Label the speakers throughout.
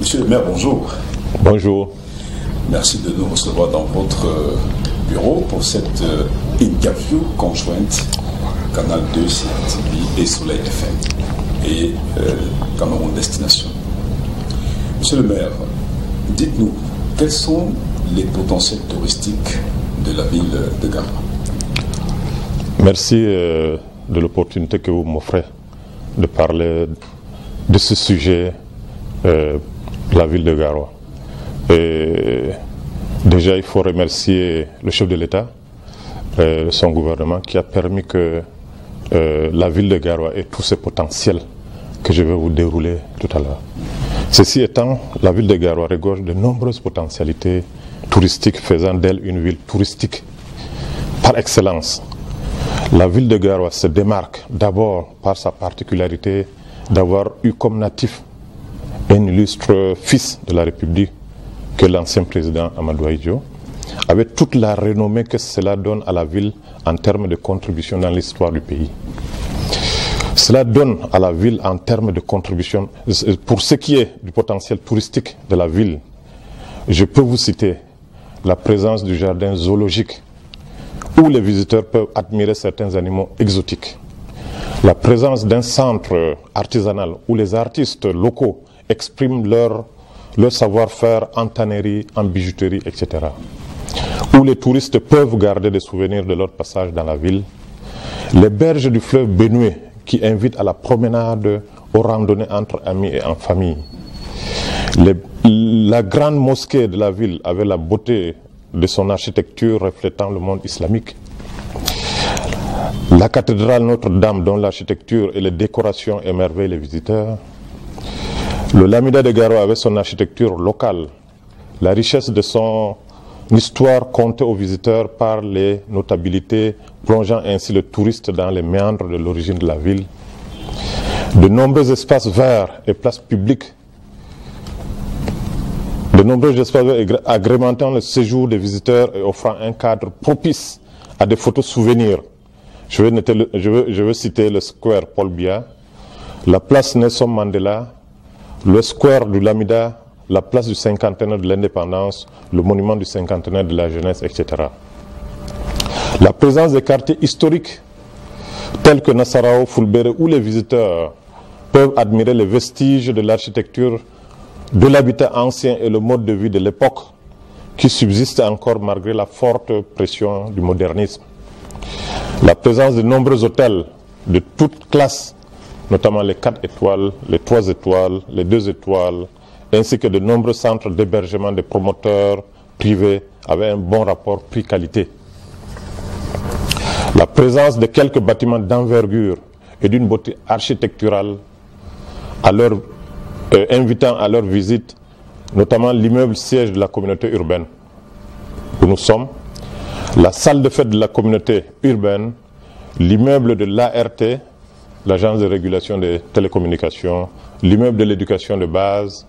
Speaker 1: Monsieur le maire, bonjour.
Speaker 2: Bonjour.
Speaker 1: Merci de nous recevoir dans votre bureau pour cette interview conjointe Canal 2, CRTV et Soleil FM et Cameroun Destination. Monsieur le maire, dites-nous, quels sont les potentiels touristiques de la ville de Garoua?
Speaker 2: Merci de l'opportunité que vous m'offrez de parler de ce sujet, la ville de Garoua. Et déjà, il faut remercier le chef de l'État, son gouvernement, qui a permis que la ville de Garoua ait tous ses potentiels que je vais vous dérouler tout à l'heure. Ceci étant, la ville de Garoua regorge de nombreuses potentialités touristiques, faisant d'elle une ville touristique par excellence. La ville de Garoua se démarque d'abord par sa particularité d'avoir eu comme natif un illustre fils de la République que l'ancien président Amadou Ahidjo, avec toute la renommée que cela donne à la ville en termes de contribution dans l'histoire du pays. Cela donne à la ville en termes de contribution, pour ce qui est du potentiel touristique de la ville, je peux vous citer la présence du jardin zoologique où les visiteurs peuvent admirer certains animaux exotiques. La présence d'un centre artisanal où les artistes locaux expriment leur savoir-faire en tannerie, en bijouterie, etc. Où les touristes peuvent garder des souvenirs de leur passage dans la ville. Les berges du fleuve Benue qui invitent à la promenade, aux randonnées entre amis et en famille. La grande mosquée de la ville avec la beauté de son architecture reflétant le monde islamique. La cathédrale Notre-Dame dont l'architecture et les décorations émerveillent les visiteurs. Le Lamida de Garoua avec son architecture locale, la richesse de son histoire contée aux visiteurs par les notabilités, plongeant ainsi le touriste dans les méandres de l'origine de la ville. De nombreux espaces verts et places publiques, agrémentant le séjour des visiteurs et offrant un cadre propice à des photos souvenirs. Je veux citer le square Paul Biya, la place Nelson Mandela, le square du Lamida, la place du cinquantenaire de l'indépendance, le monument du cinquantenaire de la jeunesse, etc. La présence des quartiers historiques tels que Nassarao, Fulbere, où les visiteurs peuvent admirer les vestiges de l'architecture, de l'habitat ancien et le mode de vie de l'époque qui subsiste encore malgré la forte pression du modernisme. La présence de nombreux hôtels de toutes classes, notamment les 4 étoiles, les 3 étoiles, les 2 étoiles, ainsi que de nombreux centres d'hébergement des promoteurs privés avec un bon rapport prix-qualité. La présence de quelques bâtiments d'envergure et d'une beauté architecturale invitant à leur visite, notamment l'immeuble siège de la communauté urbaine où nous sommes, la salle de fête de la communauté urbaine, l'immeuble de l'ART, l'agence de régulation des télécommunications, l'immeuble de l'éducation de base,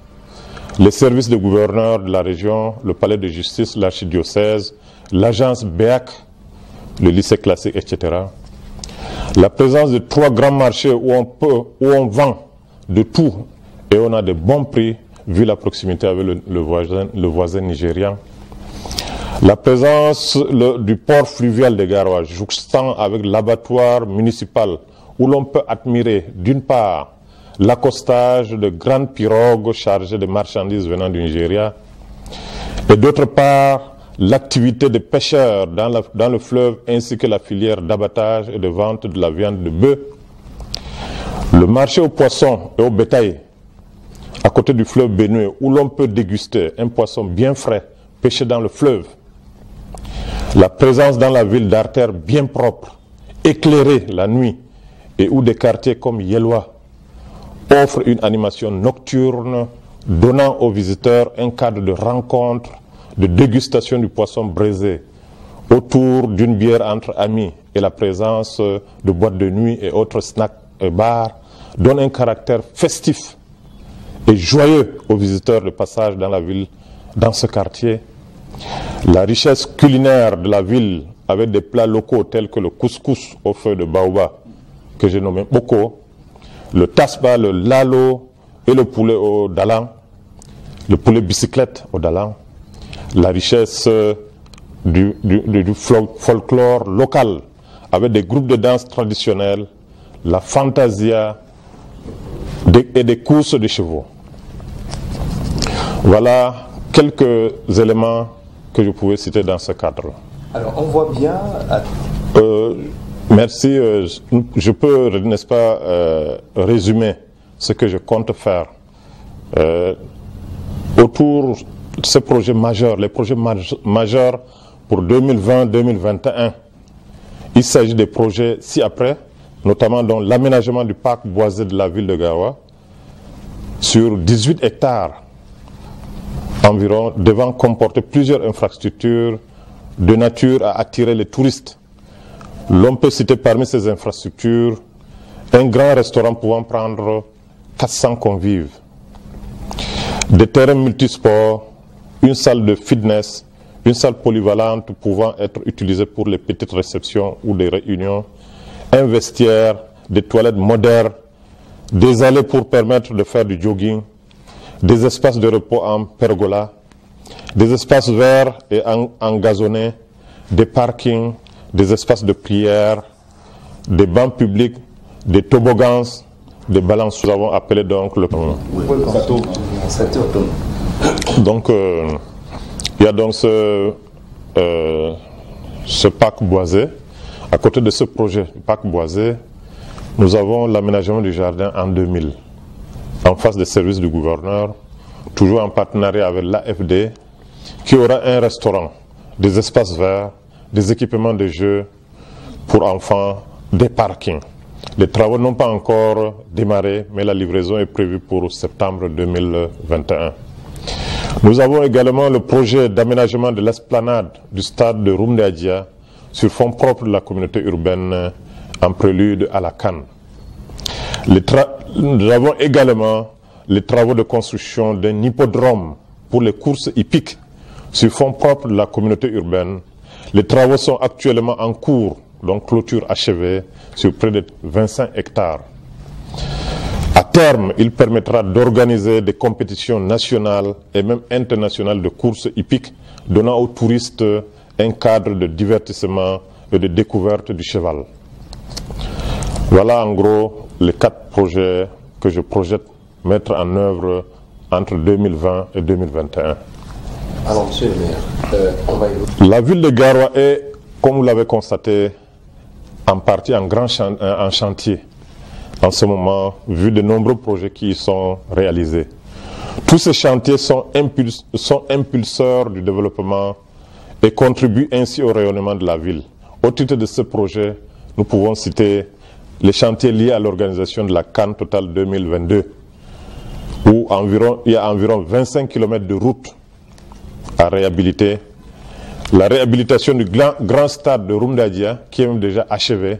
Speaker 2: les services de gouverneur de la région, le palais de justice, l'archidiocèse, l'agence BEAC, le lycée classique, etc. La présence de 3 grands marchés où on vend de tout et on a de bons prix vu la proximité avec le voisin nigérian. La présence du port fluvial de Garoua, jouxtant avec l'abattoir municipal où l'on peut admirer d'une part l'accostage de grandes pirogues chargées de marchandises venant du Nigeria et d'autre part l'activité des pêcheurs dans le fleuve ainsi que la filière d'abattage et de vente de la viande de bœuf. Le marché aux poissons et au bétail à côté du fleuve Benue où l'on peut déguster un poisson bien frais pêché dans le fleuve. La présence dans la ville d'artères bien propres, éclairées la nuit et où des quartiers comme Yelwa offrent une animation nocturne donnant aux visiteurs un cadre de rencontre, de dégustation du poisson braisé autour d'une bière entre amis et la présence de boîtes de nuit et autres snacks et bars donne un caractère festif et joyeux aux visiteurs de passage dans la ville, dans ce quartier. La richesse culinaire de la ville avec des plats locaux tels que le couscous au feu de baobab que j'ai nommé Boko, le tasba, le lalo et le poulet au dalan, le poulet bicyclette au Dalan, la richesse du folklore local avec des groupes de danse traditionnels, la fantasia et des courses de chevaux. Voilà quelques éléments que je pouvais citer dans ce cadre.
Speaker 3: Alors on voit bien...
Speaker 2: Merci. Je peux, n'est-ce pas, résumer ce que je compte faire autour de ces projets majeurs, les projets majeurs pour 2020-2021. Il s'agit des projets ci-après, notamment dans l'aménagement du parc boisé de la ville de Garoua, sur 18 hectares environ, devant comporter plusieurs infrastructures de nature à attirer les touristes. L'on peut citer parmi ces infrastructures un grand restaurant pouvant prendre 400 convives, des terrains multisports, une salle de fitness, une salle polyvalente pouvant être utilisée pour les petites réceptions ou des réunions, un vestiaire, des toilettes modernes, des allées pour permettre de faire du jogging, des espaces de repos en pergola, des espaces verts et engazonnés, des parkings, des espaces de prière, des bancs publics, des toboggans, des balances. Nous avons appelé donc le donc il y a donc ce parc boisé. À côté de ce projet parc boisé, nous avons l'aménagement du jardin en 2000, en face des services du gouverneur, toujours en partenariat avec l'AFD, qui aura un restaurant, des espaces verts, des équipements de jeux pour enfants, des parkings. Les travaux n'ont pas encore démarré, mais la livraison est prévue pour septembre 2021. Nous avons également le projet d'aménagement de l'esplanade du stade de Rumdeadia sur fonds propres de la communauté urbaine en prélude à la Cannes. Nous avons également les travaux de construction d'un hippodrome pour les courses hippiques sur fonds propres de la communauté urbaine. Les travaux sont actuellement en cours, donc clôture achevée, sur près de 25 hectares. À terme, il permettra d'organiser des compétitions nationales et même internationales de courses hippiques, donnant aux touristes un cadre de divertissement et de découverte du cheval. Voilà en gros les 4 projets que je projette mettre en œuvre entre 2020 et 2021.
Speaker 3: Alors, monsieur le maire, on va évoquer.
Speaker 2: La ville de Garoua est, comme vous l'avez constaté, en partie en chantier en ce moment, vu de nombreux projets qui y sont réalisés. Tous ces chantiers sont impulseurs du développement et contribuent ainsi au rayonnement de la ville. Au titre de ce projet, nous pouvons citer les chantiers liés à l'organisation de la Cannes Totale 2022, où il y a environ 25 km de route à réhabiliter, la réhabilitation du grand stade de Rumdeadia, qui est même déjà achevé,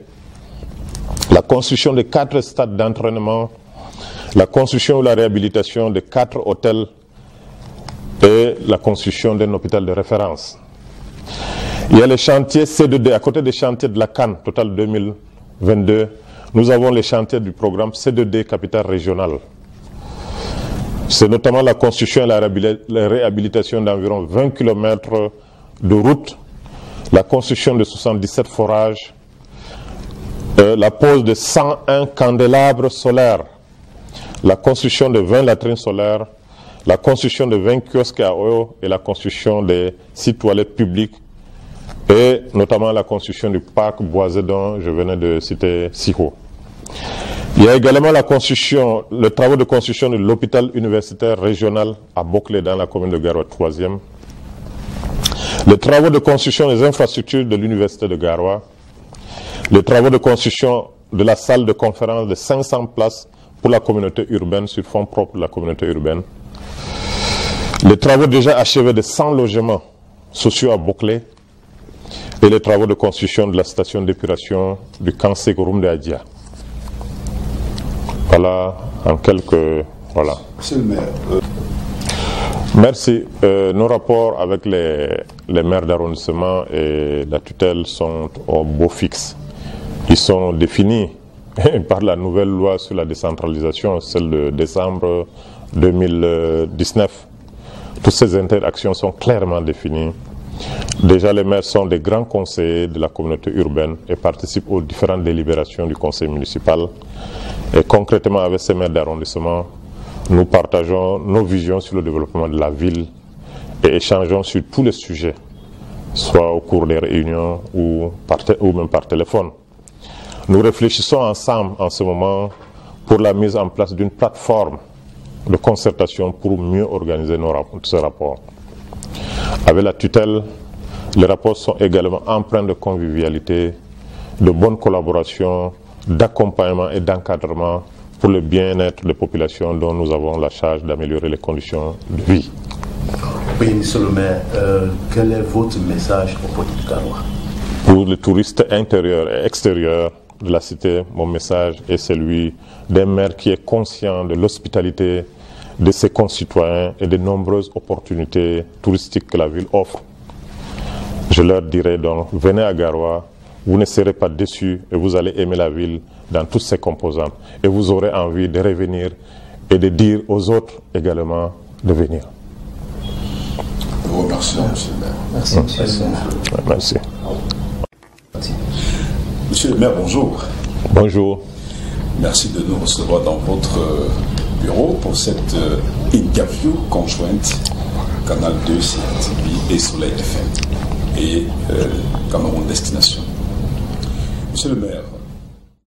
Speaker 2: la construction de 4 stades d'entraînement, la construction ou la réhabilitation de 4 hôtels et la construction d'un hôpital de référence. Il y a les chantiers C2D, à côté des chantiers de la Cannes Totale 2022, nous avons les chantiers du programme C2D Capitale Régionale. C'est notamment la construction et la réhabilitation d'environ 20 km de route, la construction de 77 forages, la pose de 101 candélabres solaires, la construction de 20 latrines solaires, la construction de 20 kiosques à eau et la construction des 6 toilettes publiques et notamment la construction du parc boisé dont je venais de citer Siho. Il y a également le travaux de construction de l'hôpital universitaire régional à Boclé dans la commune de Garoua 3e, les travaux de construction des infrastructures de l'université de Garoua, les travaux de construction de la salle de conférence de 500 places pour la communauté urbaine sur fonds propres de la communauté urbaine, les travaux déjà achevés de 100 logements sociaux à Boclé et les travaux de construction de la station d'épuration du Kansek Rumdeadia. Voilà, en quelques... Voilà.
Speaker 1: Monsieur le maire.
Speaker 2: Merci. Nos rapports avec les maires d'arrondissement et la tutelle sont au beau fixe. Ils sont définis par la nouvelle loi sur la décentralisation, celle de décembre 2019. Toutes ces interactions sont clairement définies. Déjà, les maires sont des grands conseillers de la communauté urbaine et participent aux différentes délibérations du conseil municipal. Et concrètement, avec ces maires d'arrondissement, nous partageons nos visions sur le développement de la ville et échangeons sur tous les sujets, soit au cours des réunions ou même par téléphone. Nous réfléchissons ensemble en ce moment pour la mise en place d'une plateforme de concertation pour mieux organiser ce rapport. Avec la tutelle, les rapports sont également empreints de convivialité, de bonne collaboration, d'accompagnement et d'encadrement pour le bien-être des populations dont nous avons la charge d'améliorer les conditions de vie.
Speaker 4: Oui, monsieur le maire, quel est votre message au peuple du Garoua?
Speaker 2: Pour les touristes intérieurs et extérieurs de la cité, mon message est celui d'un maire qui est conscient de l'hospitalité de ses concitoyens et des nombreuses opportunités touristiques que la ville offre. Je leur dirai donc, venez à Garoua, vous ne serez pas déçus et vous allez aimer la ville dans toutes ses composantes. Et vous aurez envie de revenir et de dire aux autres également de venir.
Speaker 1: Nous vous remercions, monsieur le maire.
Speaker 3: Merci, monsieur le maire.
Speaker 2: Merci.
Speaker 1: Monsieur le maire, bonjour.
Speaker 2: Bonjour.
Speaker 1: Merci de nous recevoir dans votre bureau pour cette interview conjointe Canal 2, CRTV et Soleil FM et Cameroun Destination. Monsieur le maire,